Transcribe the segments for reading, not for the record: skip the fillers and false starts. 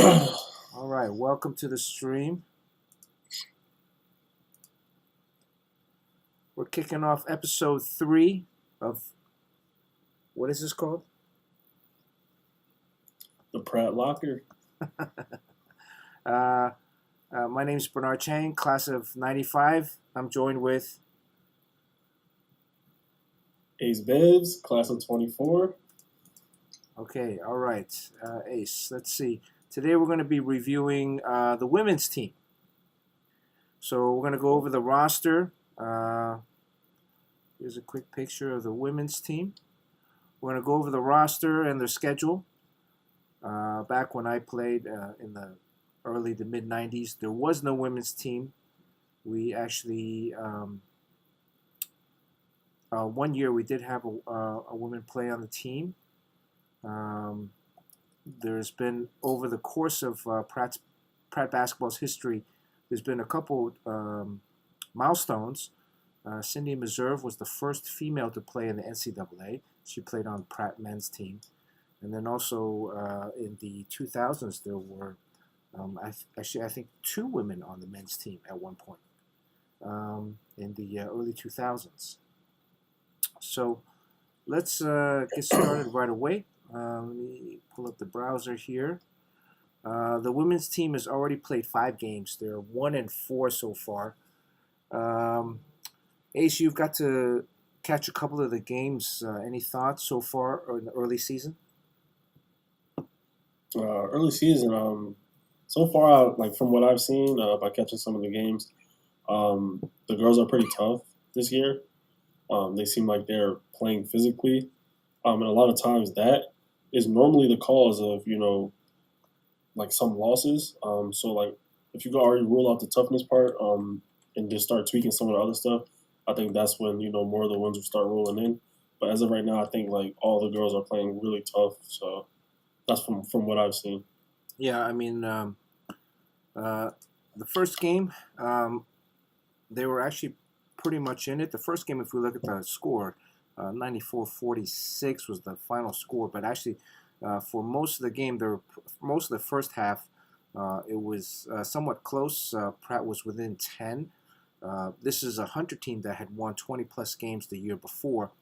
All right, welcome to the stream. We're kicking off episode 3 of what is this called? The Pratt Locker. My name is Bernard Chang, class of 95. I'm joined with Ace Vibs, class of 24. Okay, all right, Ace. Let's see. Today we're going to be reviewing the women's team. So we're going to go over the roster. Here's a quick picture of the women's team. We're going to go over the roster and their schedule. Back when I played in the early to mid 90s, there was no women's team. We actually, one year we did have a woman play on the team. There's been, over the course of Pratt basketball's history, there's been a couple milestones. Cindy Meserve was the first female to play in the NCAA. She played on Pratt men's team. And then also in the 2000s, there were I think 2 women on the men's team at one point in the early 2000s. So let's get started right away. Let me pull up the browser here. The women's team has already played 5 games. They're 1-4 so far. Ace, you've got to catch a couple of the games. Any thoughts so far in the early season? Early season, so far, like from what I've seen by catching some of the games, the girls are pretty tough this year. They seem like they're playing physically, and a lot of times that is normally the cause of like some losses. So like if you can already rule out the toughness part, and just start tweaking some of the other stuff, I think that's when more of the wins will start rolling in. But as of right now, I think like all the girls are playing really tough. So that's from what I've seen. Yeah, I mean, the first game, they were actually pretty much in it. The first game, if we look at the score, 94-46 was the final score. But actually, for most of the game, most of the first half, it was somewhat close. Pratt was within 10. This is a Hunter team that had won 20-plus games the year before.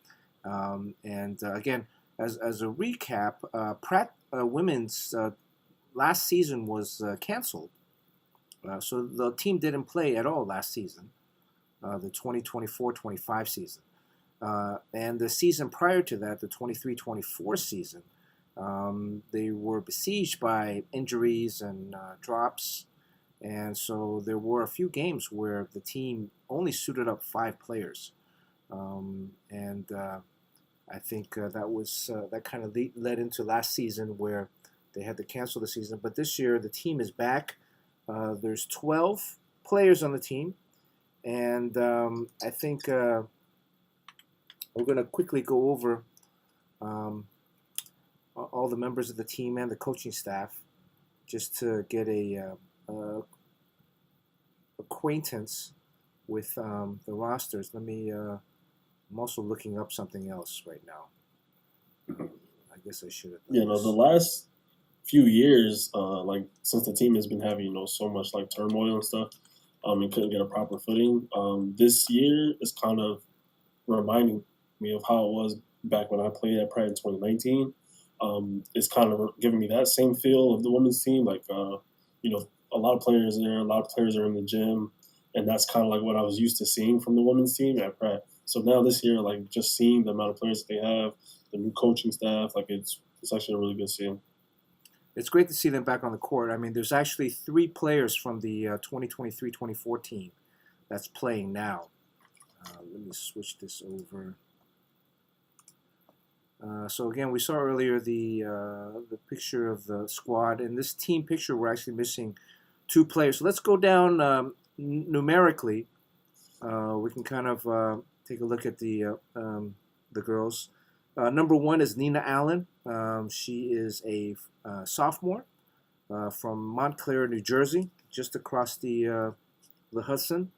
Again, as a recap, Pratt women's last season was canceled. So the team didn't play at all last season, the 2024-25 season. And the season prior to that, the 23-24 season, they were besieged by injuries and drops. And so there were a few games where the team only suited up 5 players. I think that kind of led into last season where they had to cancel the season. But this year, the team is back. There's 12 players on the team. And I think we're going to quickly go over all the members of the team and the coaching staff just to get a acquaintance with the rosters. I'm also looking up something else right now. I guess I should have. The last few years, like since the team has been having so much like turmoil and stuff, and couldn't get a proper footing. This year is kind of reminding me of how it was back when I played at Pratt in 2019. It's kind of giving me that same feel of the women's team. Like a lot of players there, a lot of players are in the gym, and that's kind of like what I was used to seeing from the women's team at Pratt. So now this year, like just seeing the amount of players that they have, the new coaching staff, like it's actually a really good seeing. It's great to see them back on the court. I mean, there's actually 3 players from the 2023-24 team that's playing now. Let me switch this over. So again, we saw earlier the picture of the squad. In this team picture, we're actually missing 2 players. So let's go down numerically. We can kind of take a look at the girls. Number 1 is Nina Allen. She is a sophomore from Montclair, New Jersey, just across the Hudson.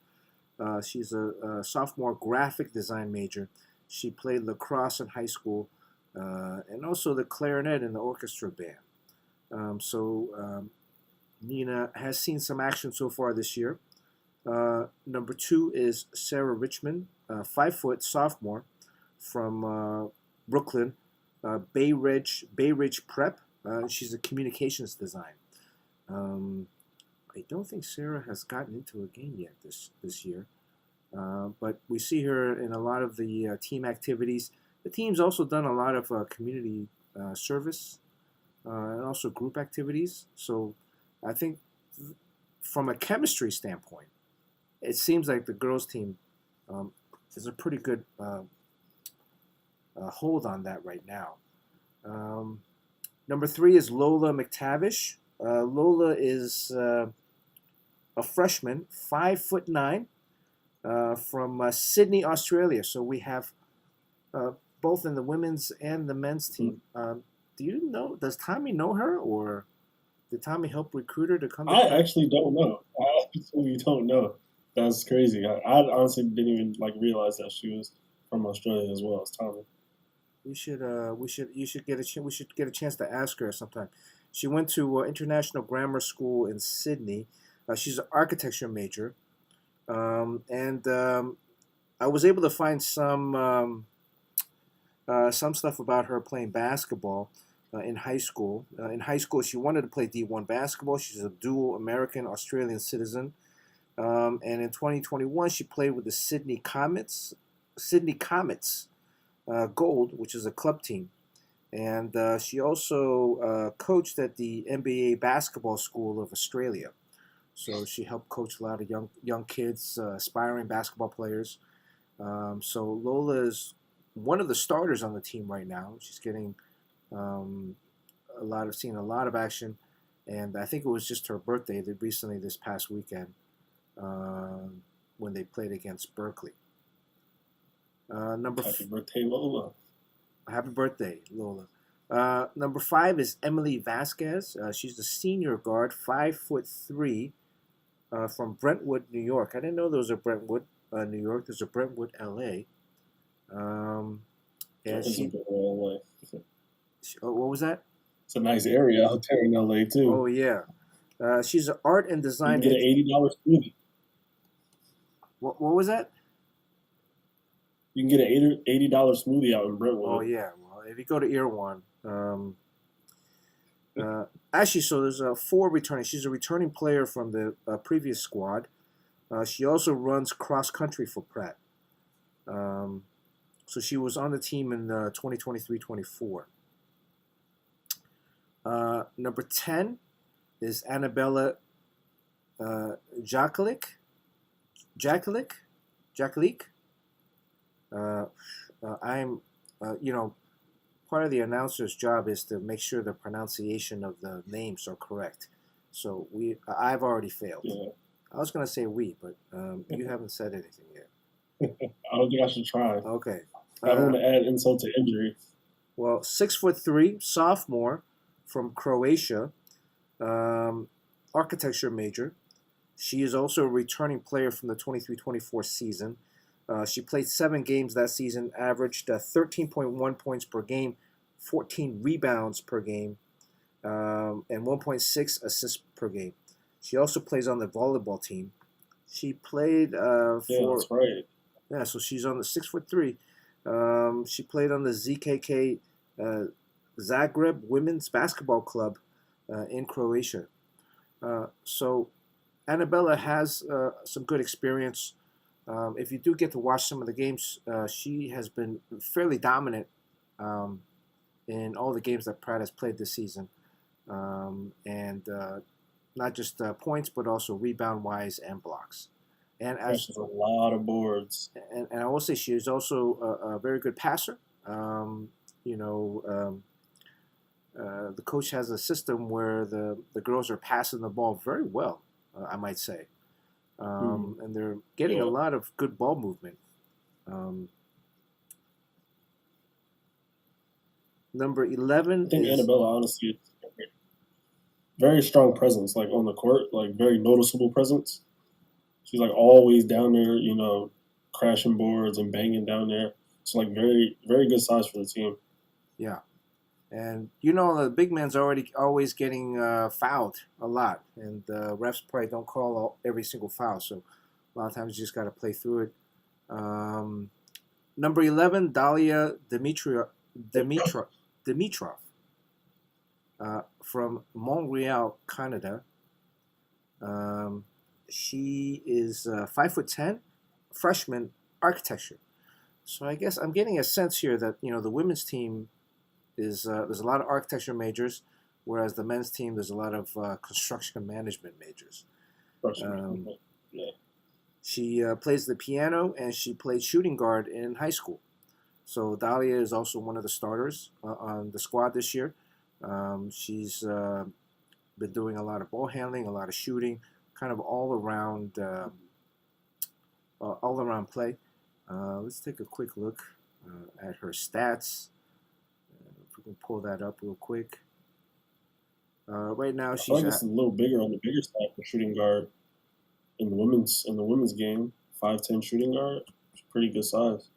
She's a sophomore graphic design major. She played lacrosse in high school and also the clarinet in the orchestra band. Nina has seen some action so far this year. Number 2 is Sarah Richmond, 5 foot sophomore from Brooklyn, Bay Ridge Prep. She's a communications design. Um, I don't think Sarah has gotten into a game yet this year, but we see her in a lot of the team activities. The team's also done a lot of community service and also group activities. So I think from a chemistry standpoint, it seems like the girls' team um, is a pretty good hold on that right now. Um, Number 3 is Lola McTavish. Lola is a freshman, 5'9", from Sydney, Australia. So we have uh, both in the women's and the men's team. Do you know? Does Tommy know her, or did Tommy help recruit her to come to I Pratt? actually don't know. I actually don't know. That's crazy. I honestly didn't even like realize that she was from Australia as well as Tommy. You should get we should get a chance to ask her sometime. She went to International Grammar School in Sydney. She's an architecture major, and I was able to find some stuff about her playing basketball in high school. In high school, she wanted to play D1 basketball. She's a dual American Australian citizen, and in 2021, she played with the Sydney Comets Gold, which is a club team. And she also coached at the NBA Basketball School of Australia. So she helped coach a lot of young kids, aspiring basketball players. So Lola is one of the starters on the team right now. She's getting um, seeing a lot of action, and I think it was just her birthday recently this past weekend uh, when they played against Berkeley. Number Happy birthday, Lola. Happy birthday, Lola. Number 5 is Emily Vasquez. She's the senior guard, 5'3", from Brentwood, New York. I didn't know there was a Brentwood, New York. There's a Brentwood, L.A. Um, That and is a good LA. what was that? It's a nice area out there in LA too. Oh yeah. She's an art and You design. can get an $80 smoothie. What was that? You can get an $80 smoothie out in Oh Brentwood. yeah. Well, if you go to Irwan, uh, actually, so there's 4 returning. She's a returning player from the previous squad. She also runs cross country for Pratt. Um, so she was on the team in 2023-24. Number 10 is Annabella Jakalik. Jakalik? Jakalik? Uh, I'm, part of the announcer's job is to make sure the pronunciation of the names are correct. So I've already failed. Yeah. I was gonna say we, but you haven't said anything yet. I don't think I should try. Okay. I don't want to add insult to injury. Well, 6'3", sophomore from Croatia, architecture major. She is also a returning player from the 23-24 season. She played 7 games that season, averaged 13.1 points per game, 14 rebounds per game, and 1.6 assists per game. She also plays on the volleyball team. She played Yeah, for that's right. yeah, so she's on the 6'3". She played on the ZKK uh, Zagreb Women's Basketball Club in Croatia. So Annabella has some good experience. If you do get to watch some of the games, she has been fairly dominant um, in all the games that Pratt has played this season, and not just points, but also rebound wise and blocks. And as That's a lot of boards. and I will say she is also a very good passer. Um, you know, the coach has a system where the girls are passing the ball very well, I might say, and they're getting a Yeah. lot of good ball movement. Um, Number I 11 think is Annabella, honestly, very strong presence, like on the court, like very noticeable presence. She's like always down there, crashing boards and banging down there. It's like very, very good size for the team. yeah. And you know the big man's already always getting fouled a lot, and refs probably don't call every single foul. So a lot of times you just got to play through it. Um, Number 11, Dalia Dimitrov from Montreal, Canada. Um, she is 5'10", freshman, architecture. So I guess I'm getting a sense here that the women's team is there's a lot of architecture majors, whereas the men's team there's a lot of construction management majors. Um, Yeah. she plays the piano and she played shooting guard in high school. So Dahlia is also one of the starters on the squad this year. She's been doing a lot of ball handling, a lot of shooting, kind of all around play. Let's take a quick look at her stats. If we can pull that up real quick. Right now I feel she's like at it's a little bigger on the bigger side for shooting guard in the women's game. 5'10" shooting guard, it's pretty good size.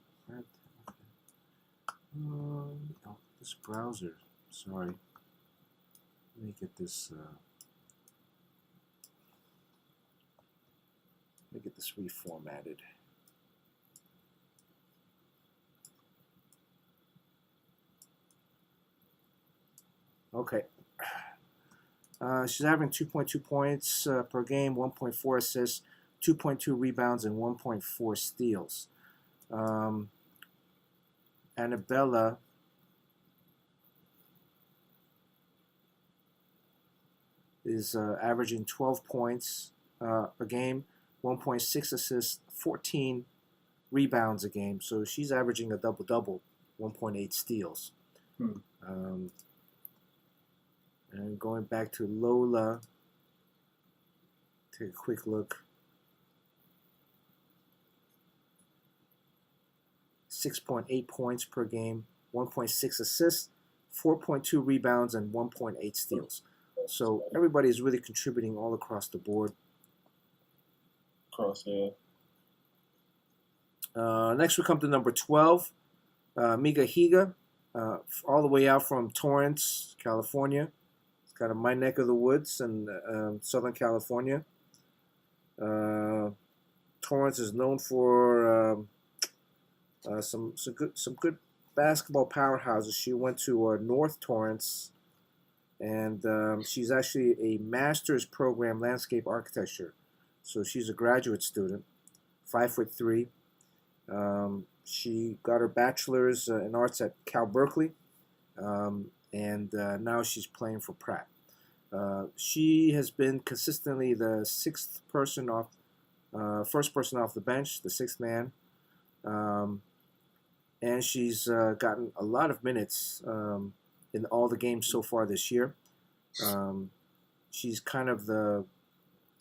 oh, this browser. Sorry. Let me get this. Let me get this reformatted. Okay. She's averaging 2.2 points per game, 1.4 assists, 2.2 rebounds, and 1.4 steals. Annabella is averaging 12 points a game, 1.6 assists, 14 rebounds a game. So she's averaging a double-double, 1.8 steals. And going back to Lola, take a quick look. 6.8 points per game, 1.6 assists, 4.2 rebounds, and 1.8 steals. So everybody is really contributing all across the board. Yeah. Next we come to number 12, Miga Higa, all the way out from Torrance, California. It's kind of my neck of the woods in Southern California. Torrance is known for some good basketball powerhouses. She went to North Torrance, and she's actually a master's program landscape architecture. So she's a graduate student, 5'3". She got her bachelor's in arts at Cal Berkeley, and now she's playing for Pratt. She has been consistently the first person off the bench, the sixth man, and she's gotten a lot of minutes in all the games so far this year. She's kind of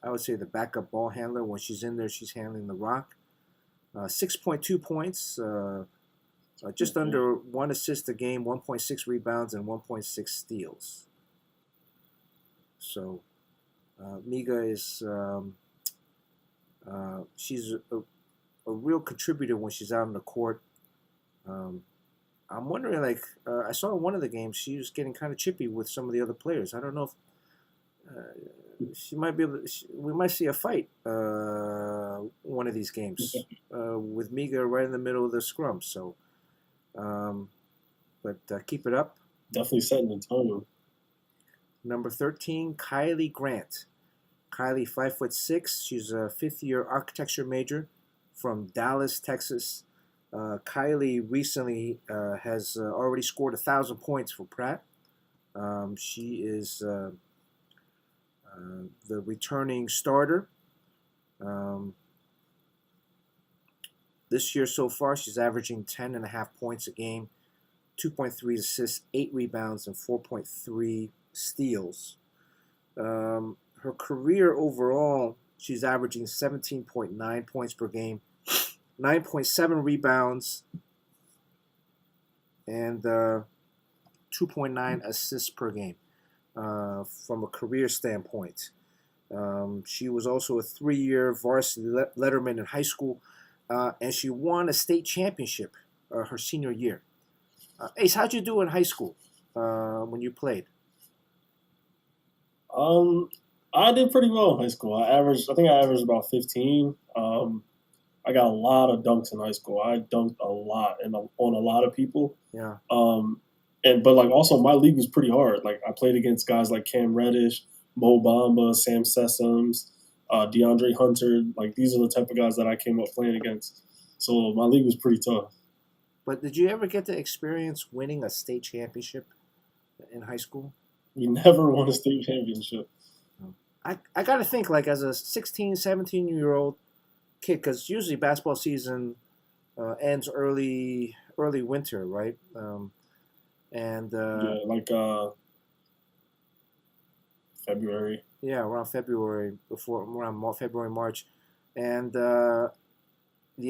I would say the backup ball handler. When she's in there, she's handling the rock. 6.2 points, just under 1 assist a game, 1.6 rebounds, and 1.6 steals. So Miga is she's a real contributor when she's out on the court. I'm wondering, I saw in one of the games she was getting kind of chippy with some of the other players. I don't know if she might be able to, we might see a fight one of these games with Miga right in the middle of the scrum. So, but keep it up. Definitely setting the tone. Number 13, Kylie Grant. Kylie, 5'6". She's a fifth-year architecture major from Dallas, Texas. Kylie recently has already scored 1,000 points for Pratt. She is the returning starter. This year so far, she's averaging 10.5 points a game, 2.3 assists, 8 rebounds, and 4.3 steals. Her career overall, she's averaging 17.9 points per game, 9.7 rebounds, and 2.9 assists per game from a career standpoint. She was also a 3-year varsity letterman in high school, and she won a state championship her senior year. Ace, how'd you do in high school? when you played? Um, I did pretty well in high school. I think I averaged about 15. I got a lot of dunks in high school. I dunked a lot and on a lot of people. Yeah. Um, and but like also my league was pretty hard. Like I played against guys like Cam Reddish, Mo Bamba, Sam Sessoms, DeAndre Hunter. Like these are the type of guys that I came up playing against. So my league was pretty tough. But did you ever get to experience winning a state championship in high school? We never won a state championship. I got to think, like, as a 16, 17-year-old kid, because usually basketball season ends early winter, right? And Yeah, like February. yeah, around February, February, March, and the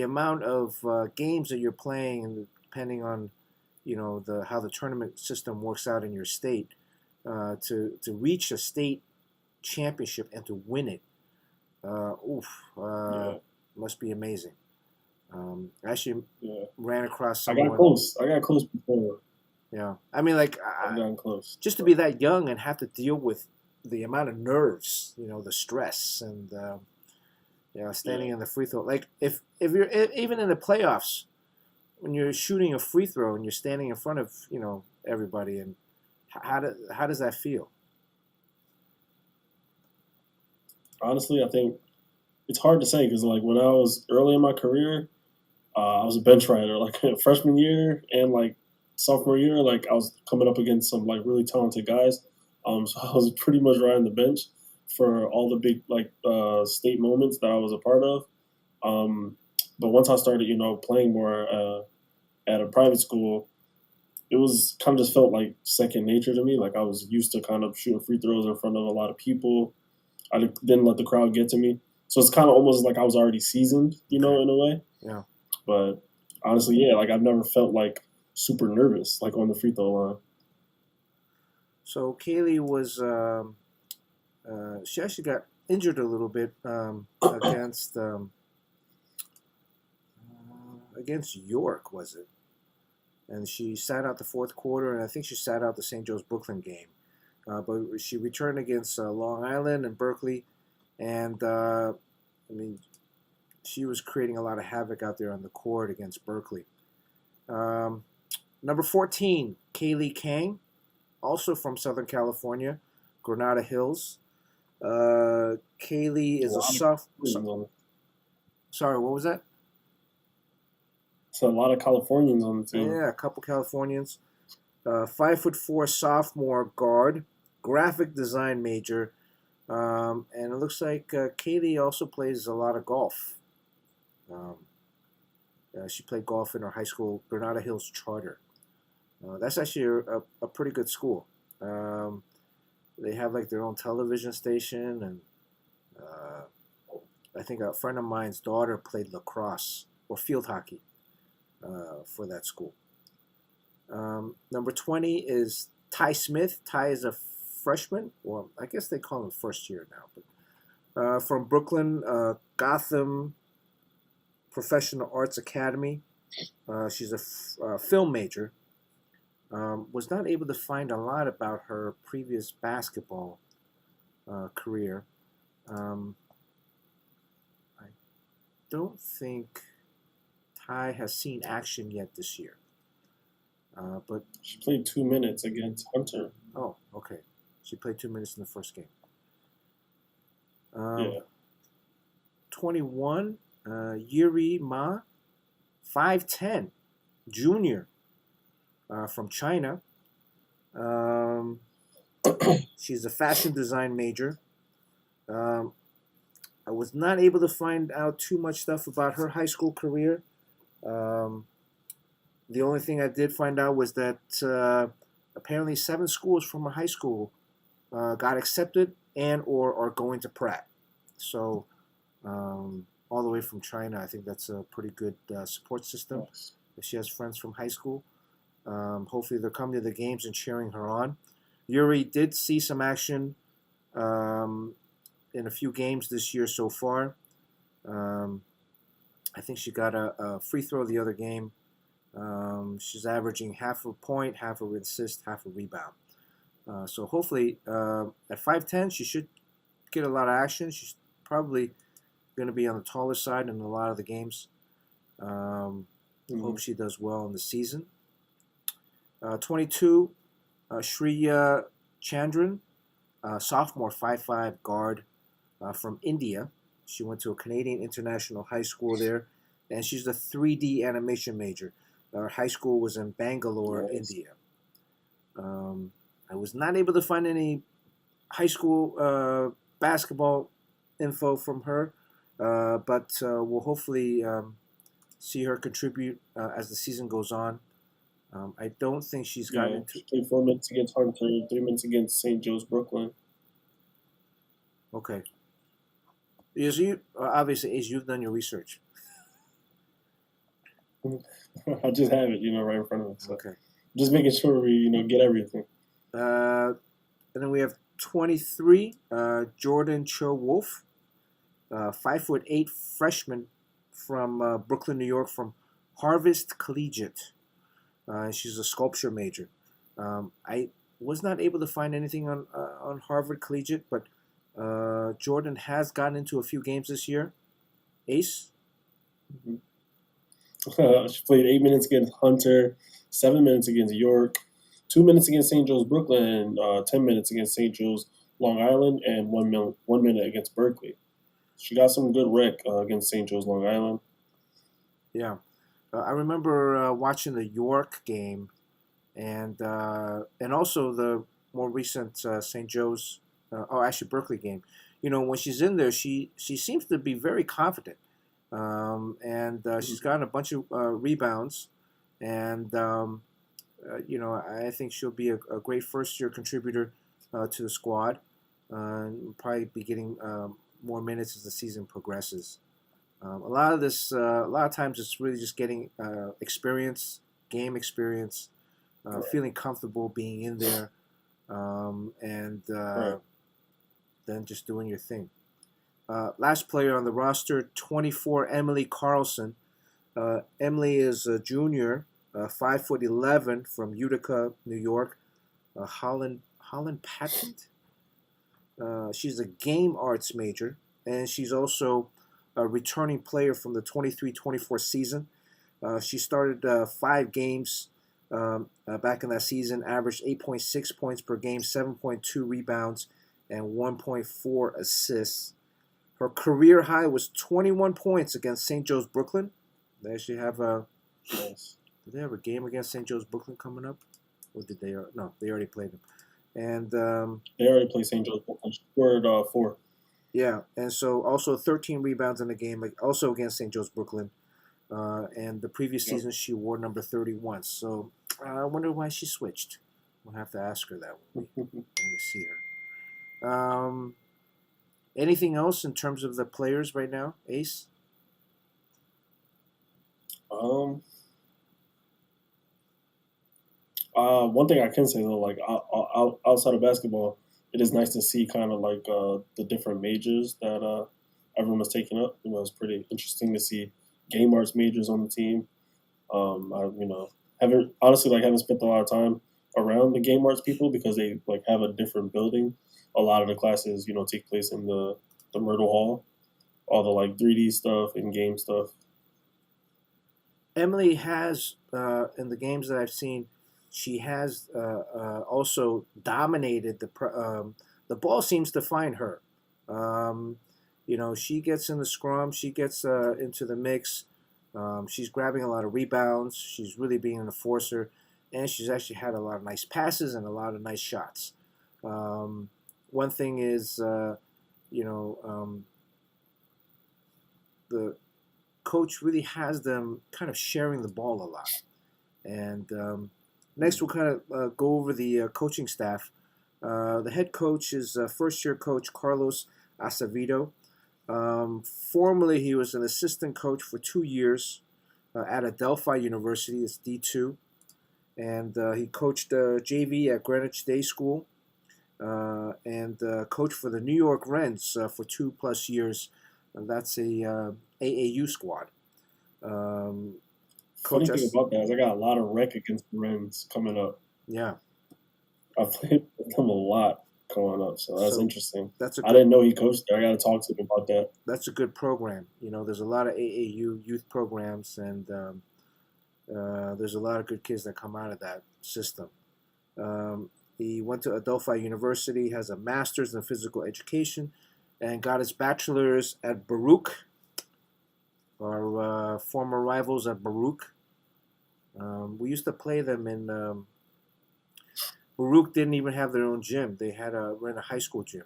amount of games that you're playing, and depending on the how the tournament system works out in your state, to reach a state championship and to win it, oof, Yeah, must be amazing. I actually yeah. ran across I got someone. close. I got close before. Yeah, I mean, like, I've gotten close. just to be that young and have to deal with the amount of nerves, the stress, and standing Yeah. in the free throw. Like, if you're even in the playoffs, when you're shooting a free throw and you're standing in front of everybody, and how does that feel? Honestly, I think it's hard to say because like when I was early in my career, I was a bench rider. Like freshman year and like sophomore year, like I was coming up against some like really talented guys. So I was pretty much riding the bench for all the big like state moments that I was a part of. Um, but once I started, playing more at a private school, it was kind of just felt like second nature to me. Like I was used to kind of shooting free throws in front of a lot of people. I didn't let the crowd get to me. So it's kind of almost like I was already seasoned, Okay. in a way. Yeah. But honestly, yeah, like I've never felt like super nervous, like on the free throw line. So Kaylee was she actually got injured a little bit against York, was it? And she sat out the fourth quarter, and I think she sat out the St. Joe's Brooklyn game. But she returned against Long Island and Berkeley, and I mean, she was creating a lot of havoc out there on the court against Berkeley. Um, Number 14, Kaylee Kang, also from Southern California, Granada Hills. Kaylee A is a lot of soft. Californians on Sorry, what was that? So a lot of Californians on the team. Yeah, a couple Californians. 5'4" sophomore guard, graphic design major, and it looks like Kaylee also plays a lot of golf. Um, she played golf in her high school, Granada Hills Charter. That's actually a pretty good school. They have like their own television station, and I think a friend of mine's daughter played lacrosse or field hockey for that school. Number 20 is Ty Smith. Ty is a freshman, or I guess they call him first year now, but from Brooklyn, Gotham Professional Arts Academy. She's a film major. Was not able to find a lot about her previous basketball career. I don't think Ty has seen action yet this year. But She played 2 minutes against Hunter. oh, okay. She played 2 minutes in the first game. Yeah. 21, Yuri Ma, 5'10", junior, from China. She's a fashion design major. I was not able to find out too much stuff about her high school career. The only thing I did find out was that apparently 7 schools from her high school got accepted and or are going to Pratt. So all the way from China, I think that's a pretty good support system. Nice. If she has friends from high school, hopefully they're coming to the games and cheering her on. Yuri did see some action in a few games this year so far. I think she got a free throw the other game. She's averaging half a point, half a assist, half a rebound. So hopefully, at 5'10", she should get a lot of action. She's probably going to be on the taller side in a lot of the games. Hope she does well in the season. 22, Shreya Chandran, sophomore 5'5" guard from India. She went to a Canadian International High School there, and she's a 3D animation major. Her high school was in Bangalore, India. I was not able to find any high school basketball info from her, but we'll hopefully see her contribute as the season goes on. I don't think she's gotten into. She played 4 minutes against Hunter, 3 minutes against St. Joe's Brooklyn. Okay. Is you obviously, as you've done your research. I just have it, right in front of me. So Okay. Just making sure we, get everything. And then we have 23, Jordan Cho Wolf, 5'8" freshman from Brooklyn, New York, from Harvest Collegiate. She's a sculpture major. I was not able to find anything on Harvard Collegiate, but Jordan has gotten into a few games this year. Ace? Mm-hmm. She played 8 minutes against Hunter, 7 minutes against York, 2 minutes against St. Joe's Brooklyn, 10 minutes against St. Joe's Long Island, and 1 minute against Berkeley. She got some good rec against St. Joe's Long Island. Yeah. I remember watching the York game and also the more recent St. Joe's, actually Berkeley game. When she's in there, she seems to be very confident. She's gotten a bunch of rebounds, and I think she'll be a great first-year contributor to the squad. Probably be getting more minutes as the season progresses. A lot of times, it's really just getting experience, game experience, feeling comfortable being in there, and then just doing your thing. Last player on the roster, 24, Emily Carlson. Emily is a junior, 5'11" from Utica, New York. Holland Patent. She's a game arts major, and she's also a returning player from the 23-24 season. She started 5 games back in that season, averaged 8.6 points per game, 7.2 rebounds, and 1.4 assists. Her career high was 21 points against St. Joe's Brooklyn. They actually have a. Nice. Did they have a game against St. Joe's Brooklyn coming up, or did they? No, they already played them. And they already played St. Joe's Brooklyn. She scored 4. Yeah, and so also 13 rebounds in the game, like also against St. Joe's Brooklyn. And the previous season she wore number 31. So I wonder why she switched. We'll have to ask her that when we see her. Anything else in terms of the players right now, Ace? One thing I can say though, like outside of basketball, it is nice to see kind of like the different majors that everyone was taking up. It's pretty interesting to see game arts majors on the team. Haven't spent a lot of time around the game arts people because they like have a different building. A lot of the classes, take place in the Myrtle Hall, all the like 3D stuff and game stuff. Emily has in the games that I've seen, she has also dominated the ball seems to find her. She gets in the scrum, she gets into the mix. She's grabbing a lot of rebounds. She's really being an enforcer, and she's actually had a lot of nice passes and a lot of nice shots. One thing is, the coach really has them kind of sharing the ball a lot. And next, we'll kind of go over the coaching staff. The head coach is first-year coach Carlos Acevedo. Formerly, he was an assistant coach for 2 years at Adelphi University. It's D2. And he coached JV at Greenwich Day School. And coached for the New York Rents for 2+ years. That's a AAU squad. Coach Funny thing S. about that is I got a lot of rec against Rennes coming up. Yeah. I played with him a lot coming up, so that's So interesting. that's a I good didn't know he coached there. I got to talk to him about that. that's a good program. There's a lot of AAU youth programs, and there's a lot of good kids that come out of that system. He went to Adelphi University, has a master's in physical education, and got his bachelor's at Baruch, our former rivals at Baruch. We used to play them in. Baruch didn't even have their own gym; they ran a high school gym.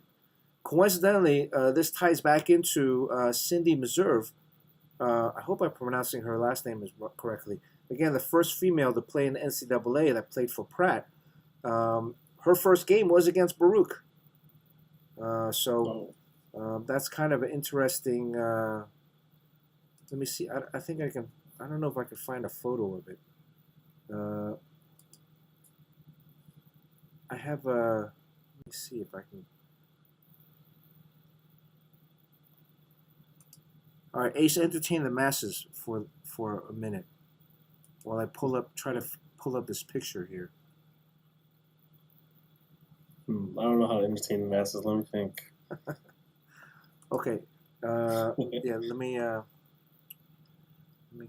Coincidentally, this ties back into Cindy Meserve. I hope I'm pronouncing her last name correctly. Again, the first female to play in the NCAA that played for Pratt. Her first game was against Baruch. So that's kind of an interesting. Let me see. I think I can. I don't know if I can find a photo of it. I have a. Let me see if I can. All right, Ace, entertain the masses for a minute while I try to pull up this picture here. I don't know how to entertain the masses. Let me think. Okay. Yeah. Let me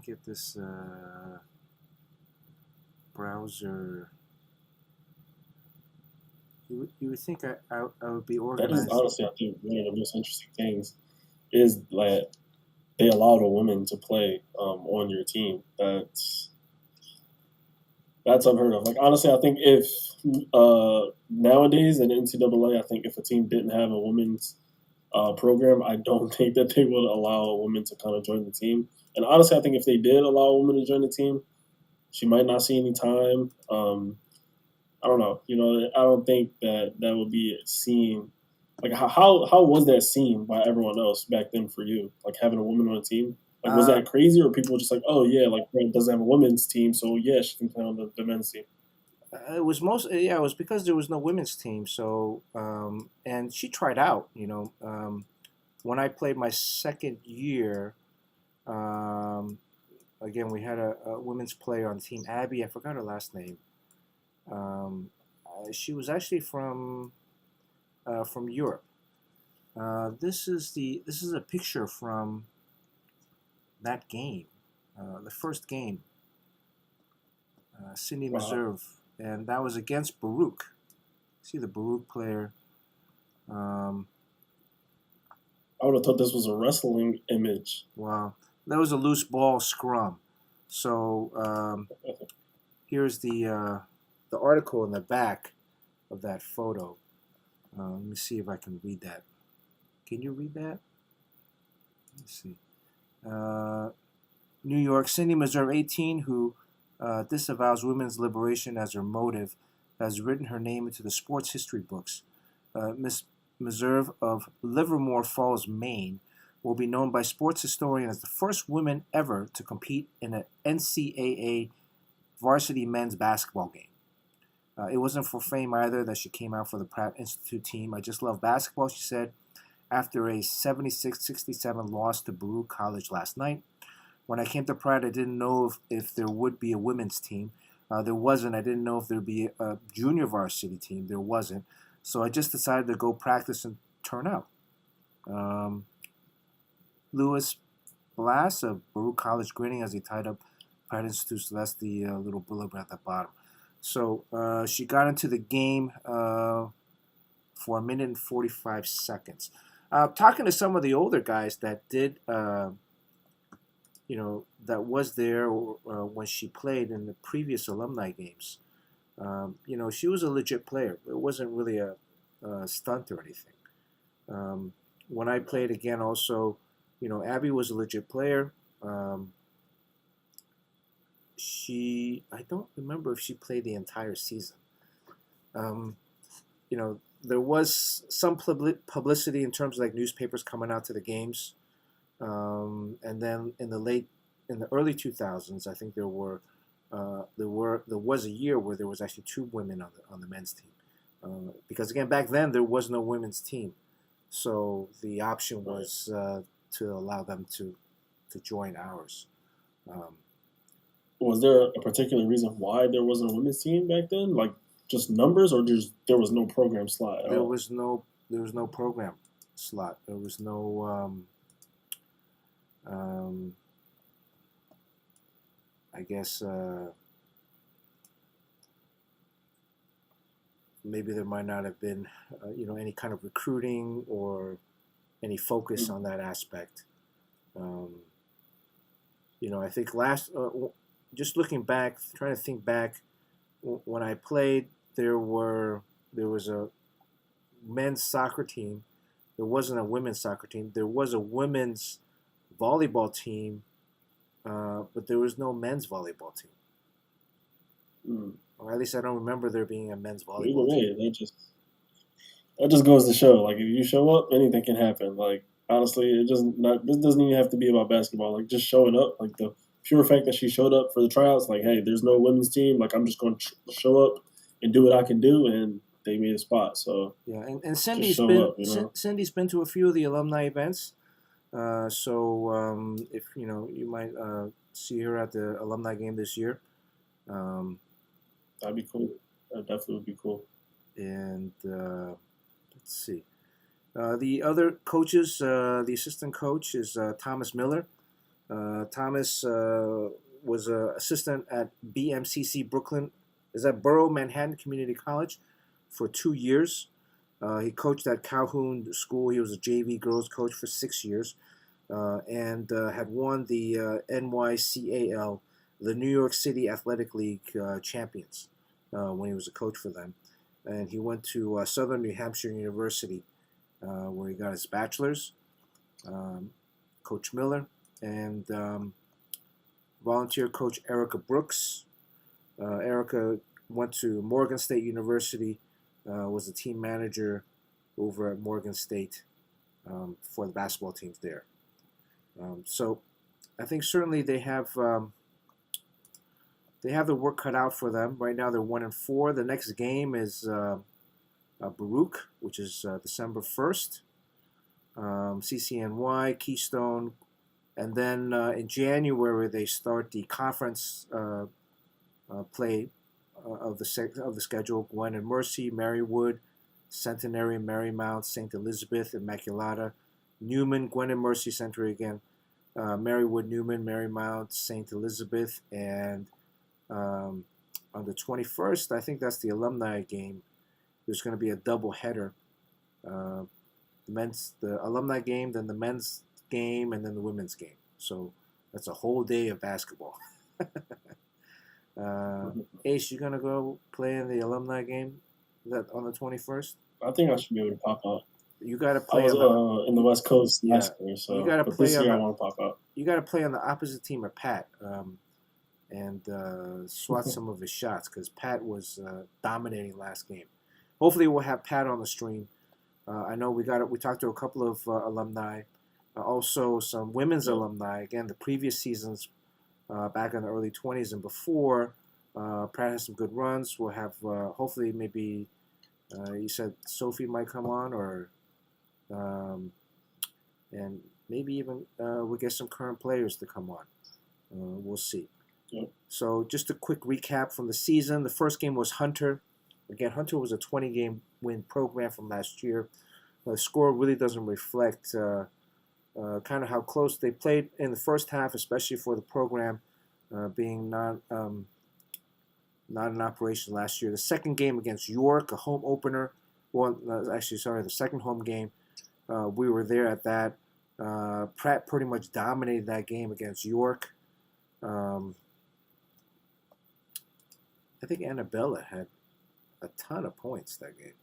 get this browser. You would think I would be That is organized. honestly, I think, one of the most interesting things is that they allowed a woman to play on your team. That's unheard of. Like honestly, I think if nowadays in NCAA, I think if a team didn't have a women's program, I don't think that they would allow a woman to kind of join the team. And honestly, I think if they did allow a woman to join the team, she might not see any time. I don't know. I don't think that would be seen. Like how was that seen by everyone else back then for you? Like having a woman on a team. Like was Uh, that crazy, or people were just like, oh yeah, like Brent doesn't have a women's team, so yeah, she can play on the men's team. it was it was because there was no women's team. So and she tried out. When I played my second year, again we had a women's player on the team, Abby. I forgot her last name. She was actually from Europe. This is a picture from that game, the first game, Cindy Wow. Meserve, and that was against Baruch. See the Baruch player. Um, I would have thought this was a wrestling image. wow, that was a loose ball scrum. So here's the article in the back of that photo. Let me see if I can read that. Can you read that? Let's see. New York, Cindy Meserve, 18, who disavows women's liberation as her motive, has written her name into the sports history books. Miss Meserve of Livermore Falls, Maine, will be known by sports historians as the first woman ever to compete in an NCAA varsity men's basketball game. It wasn't for fame either that she came out for the Pratt Institute team. I just love basketball, she said, after a 76-67 loss to Baruch College last night. When I came to Pratt, I didn't know if there would be a women's team. There wasn't. I didn't know if there would be a junior varsity team. There wasn't. So I just decided to go practice and turn out. Louis Blass of Baruch College grinning as he tied up Pratt Institute. So that's the little blurb at the bottom. So she got into the game for a minute and 45 seconds. Talking to some of the older guys that did, that was there when she played in the previous alumni games. She was a legit player. It wasn't really a stunt or anything. When I played again, also, Abby was a legit player. I don't remember if she played the entire season. There was some publicity in terms of like newspapers coming out to the games, and then in the early 2000s, I think there was a year where there was actually two women on the men's team, because again back then there was no women's team, so the option was to allow them to join ours. Was there a particular reason why there wasn't a women's team back then? Like just numbers, or just there was no program slot at There all? was no program slot. There was no um, I guess maybe there might not have been any kind of recruiting or any focus on that aspect. Um, I think just looking back, trying to think back, when I played, there was a men's soccer team. There wasn't a women's soccer team. There was a women's volleyball team, but there was no men's volleyball team. Mm. Or at least I don't remember there being a men's Either volleyball team. way, that just goes to show, like, if you show up, anything can happen. Like, honestly, this doesn't even have to be about basketball. Like, just showing up, like the pure fact that she showed up for the tryouts, like, hey, there's no women's team. Like, I'm just going to show up and do what I can do, and they made a spot. So Yeah, and just Cindy's show been up, you know. Cindy's been to a few of the alumni events. So if you might see her at the alumni game this year. Um, That'd be cool. That definitely would be cool. and let's see. The other coaches, the assistant coach is Thomas Miller. Thomas was an assistant at BMCC Brooklyn, is that Borough Manhattan Community College, for 2 years. He coached at Calhoun School. He was a JV girls coach for 6 years, and had won the NYCAL, the New York City Athletic League champions, when he was a coach for them. And he went to Southern New Hampshire University, where he got his bachelor's. Coach Miller and volunteer coach Erica Brooks. Erica went to Morgan State University, was a team manager over at Morgan State for the basketball teams there. So I think certainly they have the work cut out for them. Right now they're 1-4. The next game is Baruch, which is December 1st. CCNY, Keystone, and then in January they start the conference play of the schedule. Gwen and Mercy, Marywood, Centenary, Marymount, St. Elizabeth, Immaculata, Newman, Gwen and Mercy Century again, Marywood, Newman, Marymount, St. Elizabeth, and on the 21st, I think that's the alumni game. There's going to be a double header. The alumni game, then the men's game, and then the women's game. So that's a whole day of basketball. Ace, you gonna go play in the alumni game that on the 21st? I think I should be able to pop out. You gotta I play was on in the West Coast Yeah. last year, so You gotta but play this on year I the want to pop out. you gotta play on the opposite team of Pat, and swat some of his shots because Pat was dominating last game. Hopefully, we'll have Pat on the stream. I know we talked to a couple of alumni, also some women's alumni. Again, the previous seasons, back in the early 20s and before. Pratt has some good runs. We'll have hopefully maybe you said Sophie might come on, or and maybe even we'll get some current players to come on. We'll see. Yep. So just a quick recap from the season. The first game was Hunter. Again, Hunter was a 20-game win program from last year. The score really doesn't reflect kind of how close they played in the first half, especially for the program being not in operation last year. The second game against York, a home opener. Well, the second home game. We were there at that. Pratt pretty much dominated that game against York. I think Annabella had a ton of points that game.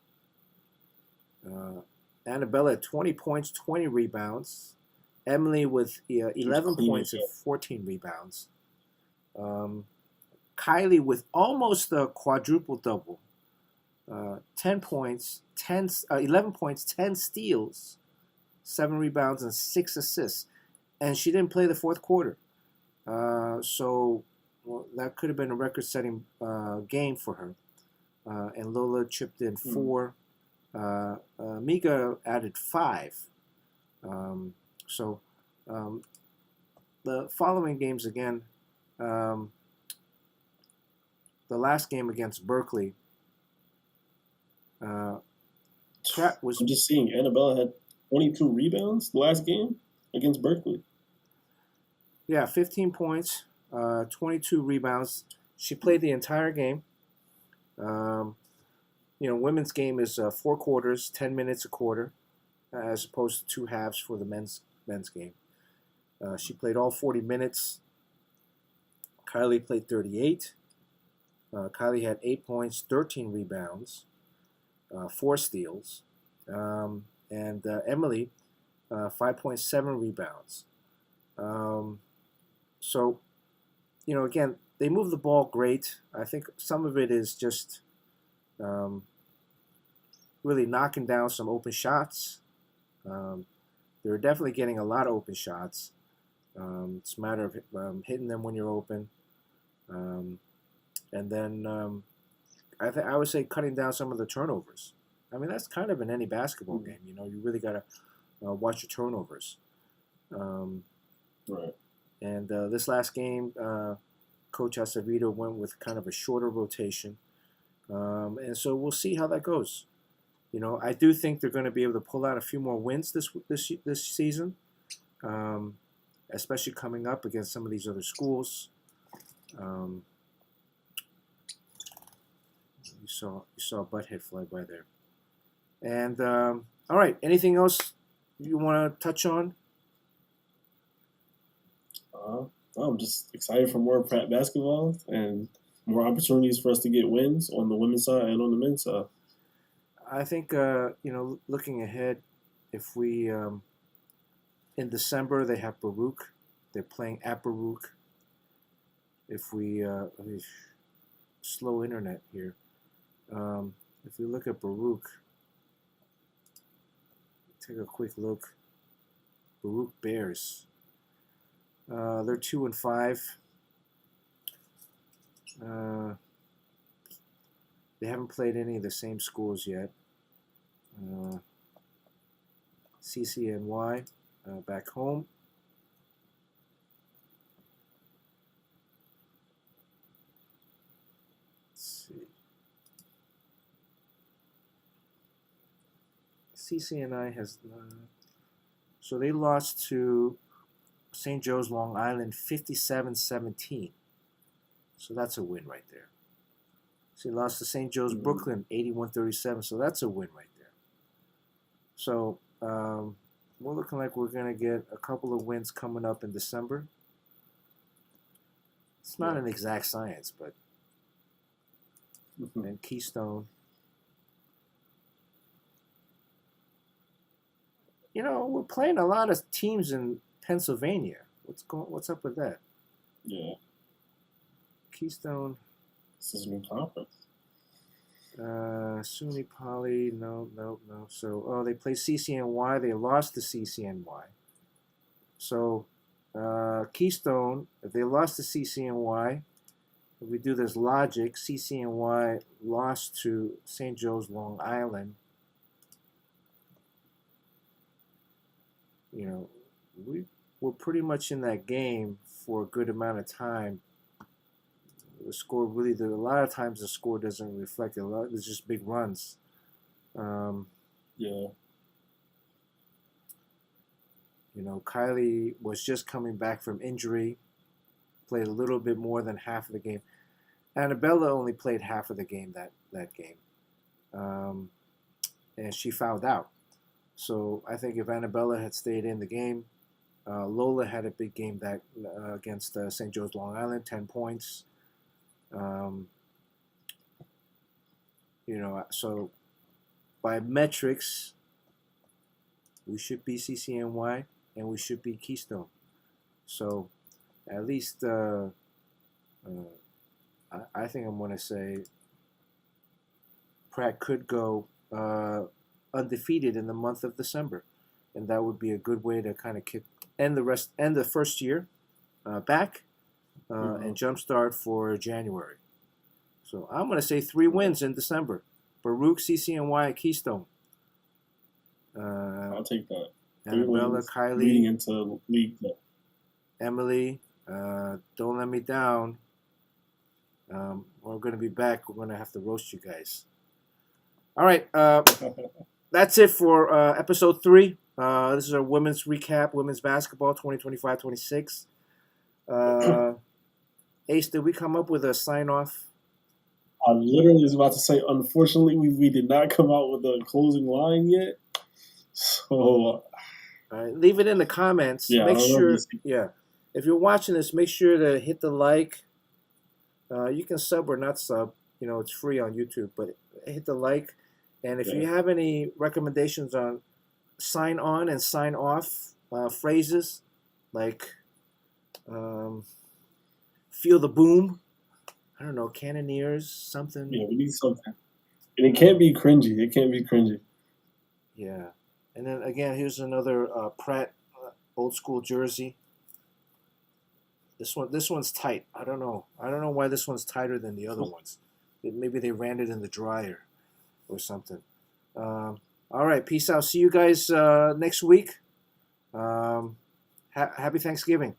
Annabella had 20 points, 20 rebounds. Emily with 11 points and 14 rebounds. Kylie with almost a quadruple double. 11 points, 10 steals, 7 rebounds, and 6 assists. And she didn't play the fourth quarter. So that could have been a record-setting game for her. And Lola chipped in 4. Mika added 5. The following games again, the last game against Berkeley, Pratt was I'm just seeing Annabella had 22 rebounds the last game against Berkeley. 15 points, 22 rebounds. She played the entire game. Women's game is 4 quarters, 10 minutes a quarter, as opposed to 2 halves for the men's game. She played all 40 minutes. Kylie played 38. Kylie had 8 points, 13 rebounds, 4 steals, and Emily 5.7 rebounds. So, again, they move the ball great. I think some of it is just really knocking down some open shots. They're definitely getting a lot of open shots. It's a matter of hitting them when you're open. And then I would say cutting down some of the turnovers. I mean, that's kind of in any basketball game. You really got to watch your turnovers. Right. And this last game, Coach Acevedo went with kind of a shorter rotation. And so we'll see how that goes. I do think they're going to be able to pull out a few more wins this season, especially coming up against some of these other schools. You saw a butthead fly by there. And all right, anything else you want to touch on? I'm just excited for more Pratt basketball and more opportunities for us to get wins on the women's side and on the men's side. I think looking ahead, if we in December they have Baruch, they're playing at Baruch. If we slow internet here. If we look at Baruch, take a quick look. Baruch Bears. They're 2-5. They haven't played any of the same schools yet. CCNY back home. Let's see. CCNI has so they lost to St. Joe's Long Island 57-17. So that's a win right there. So they lost to St. Joe's Brooklyn 81-37. So that's a win right there. So we're looking like we're going to get a couple of wins coming up in December. It's not an exact science, but and Keystone. We're playing a lot of teams in Pennsylvania. What's up with that? Yeah. Keystone. This is a new conference. SUNY Poly, no. So, they play CCNY. They lost to CCNY. So, Keystone, if they lost to CCNY, if we do this logic, CCNY lost to St. Joe's Long Island. We're pretty much in that game for a good amount of time. The score really, a lot of times the score doesn't reflect it. A lot, it's just big runs. Yeah. Kylie was just coming back from injury, played a little bit more than half of the game. Annabella only played half of the game that game, and she fouled out. So I think if Annabella had stayed in the game, Lola had a big game that against St. Joe's Long Island, 10 points. So by metrics, we should be CCNY and we should be Keystone. So at least I think I'm going to say Pratt could go undefeated in the month of December, and that would be a good way to kind of end the first year back and jumpstart for January. So I'm going to say 3 wins in December. Baruch, CCNY, Keystone. I'll take that. Annabella, Kylie, leading into league play. Emily, don't let me down. we're going to be back. We're going to have to roast you guys. All right. That's it for episode 3. This is our women's recap, women's basketball 2025-26. Ace, did we come up with a sign-off? I literally was about to say, unfortunately, we did not come out with a closing line yet. So, all right, leave it in the comments. Yeah, Make sure, if you're watching this, make sure to hit the like. You can sub or not sub. You know, it's free on YouTube, but hit the like. And if you have any recommendations on sign on and sign off phrases, like feel the boom, I don't know, Cannoneers, something. Yeah, we need something. And it can't be cringy. It can't be cringy. Yeah. And then again, here's another Pratt old school jersey. This one's tight. I don't know why this one's tighter than the other ones. Maybe they ran it in the dryer or something. All right, peace out. See you guys next week. Happy Thanksgiving.